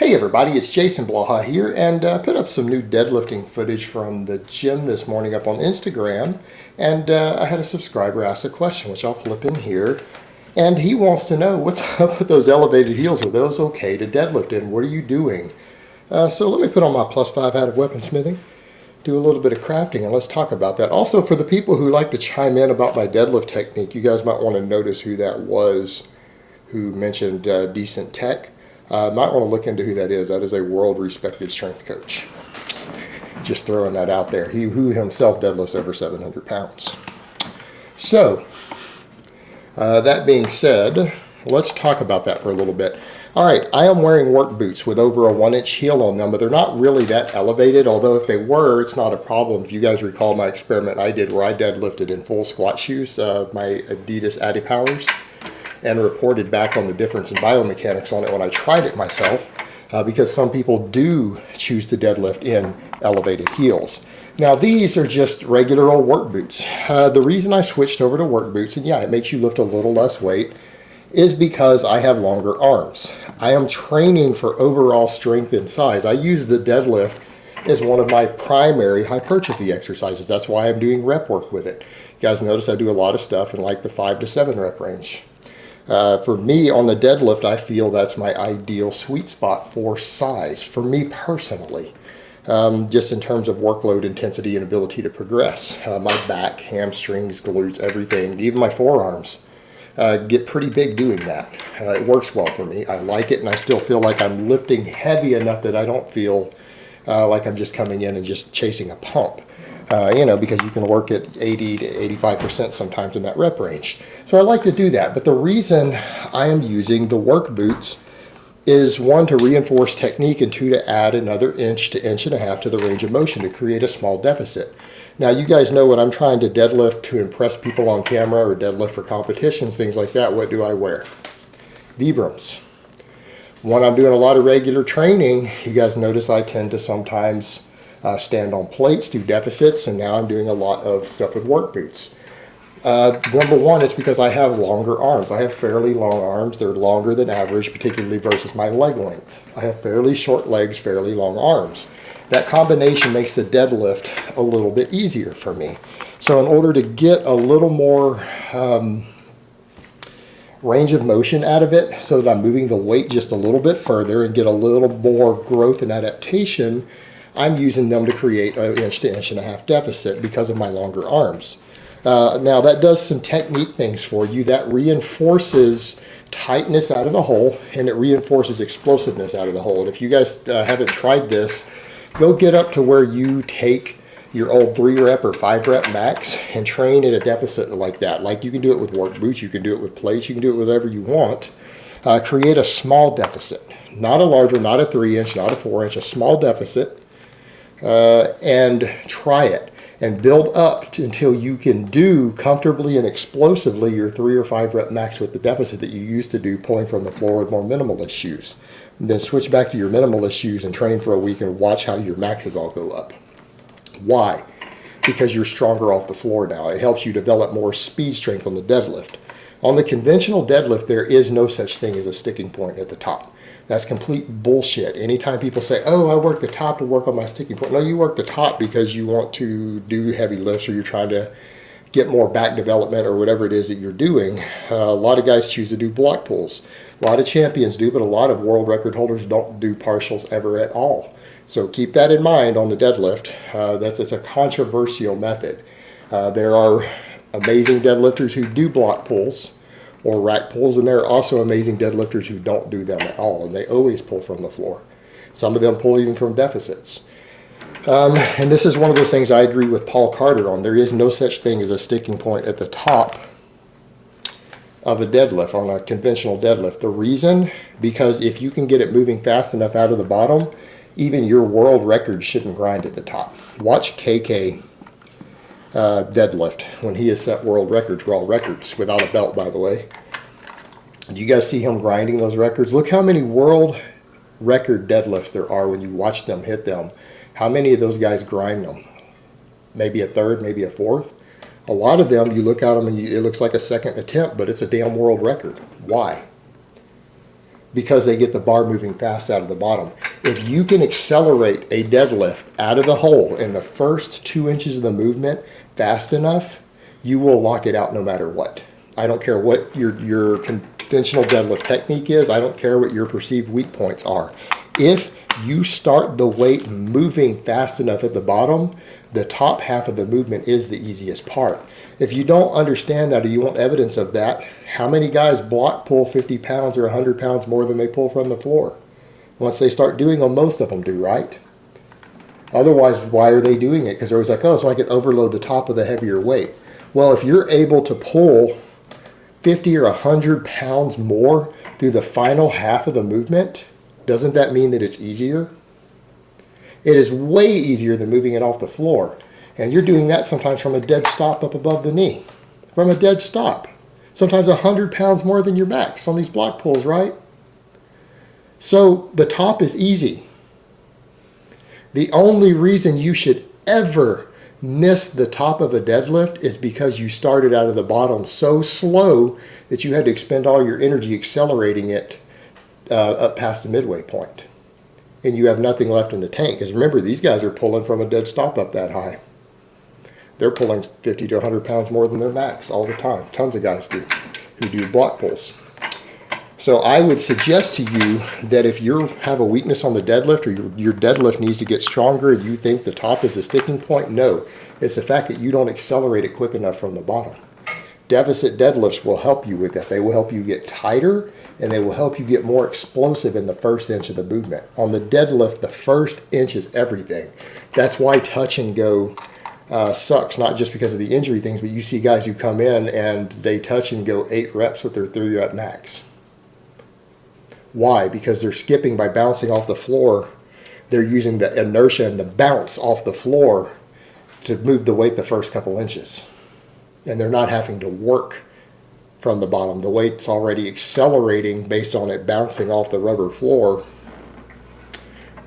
Hey everybody, it's Jason Blaha here, and put up some new deadlifting footage from the gym this morning up on Instagram, and I had a subscriber ask a question, which I'll flip in here, and he wants to know what's up with those elevated heels. Are those okay to deadlift in? What are you doing? So let me put on my +5 hat of weaponsmithing, do a little bit of crafting, and let's talk about that. Also, for the people who like to chime in about my deadlift technique, you guys might want to notice who that was who mentioned decent tech. Might want to look into who that is. That is a world-respected strength coach. Just throwing that out there. He who himself deadlifts over 700 pounds. So, that being said, let's talk about that for a little bit. All right, I am wearing work boots with over a 1-inch heel on them, but they're not really that elevated, although if they were, it's not a problem. If you guys recall my experiment I did where I deadlifted in full squat shoes, my Adidas Adipowers, and reported back on the difference in biomechanics on it when I tried it myself, because some people do choose to deadlift in elevated heels. Now these are just regular old work boots. The reason I switched over to work boots, and yeah, it makes you lift a little less weight, is because I have longer arms. I am training for overall strength and size. I use the deadlift as one of my primary hypertrophy exercises. That's why I'm doing rep work with it. You guys notice I do a lot of stuff in like the 5 to 7 rep range. For me, on the deadlift, I feel that's my ideal sweet spot for size, for me personally, just in terms of workload intensity and ability to progress. My back, hamstrings, glutes, everything, even my forearms get pretty big doing that. It works well for me. I like it, and I still feel like I'm lifting heavy enough that I don't feel like I'm just coming in and just chasing a pump. Because you can work at 80 to 85% sometimes in that rep range. So I like to do that. But the reason I am using the work boots is 1, to reinforce technique, and 2, to add another 1 to 1.5 inches to the range of motion to create a small deficit. Now you guys know when I'm trying to deadlift to impress people on camera or deadlift for competitions, things like that, what do I wear? Vibrams. When I'm doing a lot of regular training, you guys notice I tend to sometimes stand on plates, do deficits, and now I'm doing a lot of stuff with work boots. Number 1, it's because I have longer arms. I have fairly long arms. They're longer than average, particularly versus my leg length. I have fairly short legs, fairly long arms. That combination makes the deadlift a little bit easier for me. So in order to get a little more range of motion out of it, so that I'm moving the weight just a little bit further and get a little more growth and adaptation, I'm using them to create an 1 to 1.5 inch deficit because of my longer arms. Now that does some technique things for you. That reinforces tightness out of the hole, and it reinforces explosiveness out of the hole. And if you guys haven't tried this, go get up to where you take your old 3 rep or 5 rep max and train at a deficit like that. Like you can do it with work boots, you can do it with plates, you can do it with whatever you want. Create a small deficit, not a larger, not a 3-inch, not a 4-inch, a small deficit. And try it and build up until you can do comfortably and explosively your 3 or 5 rep max with the deficit that you used to do pulling from the floor with more minimalist shoes. And then switch back to your minimalist shoes and train for a week and watch how your maxes all go up. Why? Because you're stronger off the floor now. It helps you develop more speed strength on the deadlift. On the conventional deadlift, there is no such thing as a sticking point at the top. That's complete bullshit. Anytime people say, oh, I work the top to work on my sticking point. No, you work the top because you want to do heavy lifts, or you're trying to get more back development, or whatever it is that you're doing. A lot of guys choose to do block pulls. A lot of champions do, but a lot of world record holders don't do partials ever at all. So keep that in mind on the deadlift. It's a controversial method. There are amazing deadlifters who do block pulls or rack pulls, and there are also amazing deadlifters who don't do them at all, and they always pull from the floor. Some of them pull even from deficits. And this is one of those things I agree with Paul Carter on. There is no such thing as a sticking point at the top of a deadlift, on a conventional deadlift. The reason? Because if you can get it moving fast enough out of the bottom, even your world record shouldn't grind at the top. Watch KK deadlift when he has set world records for all records, without a belt, by the way. Do you guys see him grinding those records? Look how many world record deadlifts there are when you watch them hit them. How many of those guys grind them? Maybe a third, maybe a fourth. A lot of them, you look at them and it looks like a second attempt, but it's a damn world record. Why? because they get the bar moving fast out of the bottom. If you can accelerate a deadlift out of the hole in the first 2 inches of the movement fast enough, you will lock it out no matter what. I don't care what your conventional deadlift technique is. I don't care what your perceived weak points are. If you start the weight moving fast enough at the bottom, the top half of the movement is the easiest part. If you don't understand that or you want evidence of that, how many guys block pull 50 pounds or 100 pounds more than they pull from the floor? Once they start doing them, most of them do, right? Otherwise, why are they doing it? Because they're always like, oh, so I can overload the top of the heavier weight. Well, if you're able to pull 50 or 100 pounds more through the final half of the movement, doesn't that mean that it's easier? It is way easier than moving it off the floor. And you're doing that sometimes from a dead stop up above the knee. From a dead stop. Sometimes 100 pounds more than your max on these block pulls, right? So the top is easy. The only reason you should ever miss the top of a deadlift is because you started out of the bottom so slow that you had to expend all your energy accelerating it up past the midway point. And you have nothing left in the tank. Because remember, these guys are pulling from a dead stop up that high. They're pulling 50 to 100 pounds more than their max all the time. Tons of guys do who do block pulls. So I would suggest to you that if you have a weakness on the deadlift or your deadlift needs to get stronger and you think the top is the sticking point, no. It's the fact that you don't accelerate it quick enough from the bottom. Deficit deadlifts will help you with that. They will help you get tighter and they will help you get more explosive in the first inch of the movement. On the deadlift, the first inch is everything. That's why touch and go sucks, not just because of the injury things, but you see guys who come in and they touch and go 8 reps with their 3 rep max. Why? Because they're skipping by bouncing off the floor. They're using the inertia and the bounce off the floor to move the weight the first couple inches. And they're not having to work from the bottom. The weight's already accelerating based on it bouncing off the rubber floor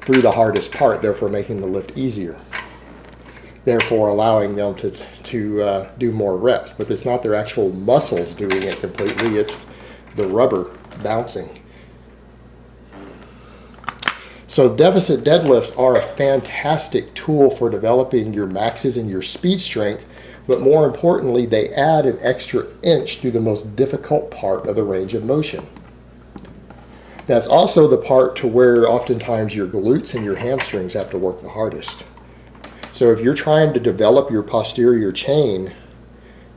through the hardest part, therefore making the lift easier. Therefore allowing them to do more reps. But it's not their actual muscles doing it completely, it's the rubber bouncing. So deficit deadlifts are a fantastic tool for developing your maxes and your speed strength, but more importantly, they add an extra inch to the most difficult part of the range of motion. That's also the part to where oftentimes your glutes and your hamstrings have to work the hardest. So if you're trying to develop your posterior chain,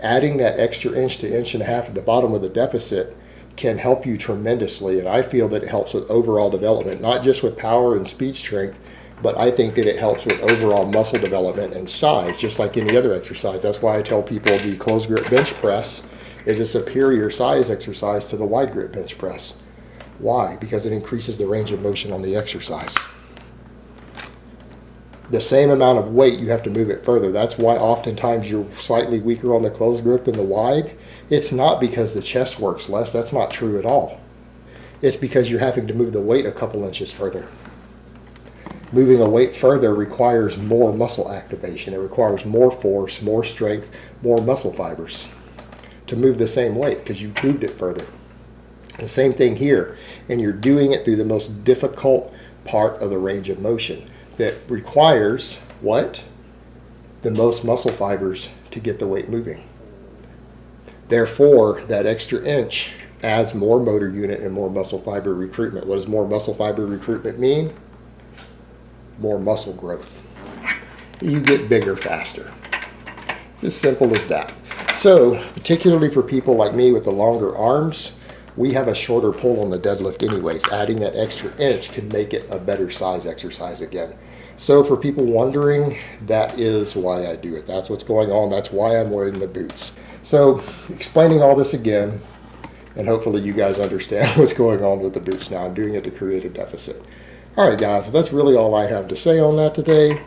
adding that extra inch to inch and a half at the bottom of the deficit can help you tremendously. And I feel that it helps with overall development, not just with power and speed strength, but I think that it helps with overall muscle development and size, just like any other exercise. That's why I tell people the closed grip bench press is a superior size exercise to the wide grip bench press. Why? Because it increases the range of motion on the exercise. The same amount of weight, you have to move it further. That's why oftentimes you're slightly weaker on the closed grip than the wide. It's not because the chest works less. That's not true at all. It's because you're having to move the weight a couple inches further. Moving a weight further requires more muscle activation. It requires more force, more strength, more muscle fibers to move the same weight because you moved it further. The same thing here, and you're doing it through the most difficult part of the range of motion that requires what? The most muscle fibers to get the weight moving. Therefore, that extra inch adds more motor unit and more muscle fiber recruitment. What does more muscle fiber recruitment mean? More muscle growth. You get bigger faster. It's as simple as that. So, particularly for people like me with the longer arms, we have a shorter pull on the deadlift anyways. Adding that extra inch can make it a better size exercise again. So for people wondering, that is why I do it. That's what's going on. That's why I'm wearing the boots. So explaining all this again, and hopefully you guys understand what's going on with the boots now. I'm doing it to create a deficit. All right, guys, so that's really all I have to say on that today.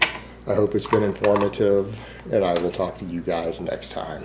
I hope it's been informative, and I will talk to you guys next time.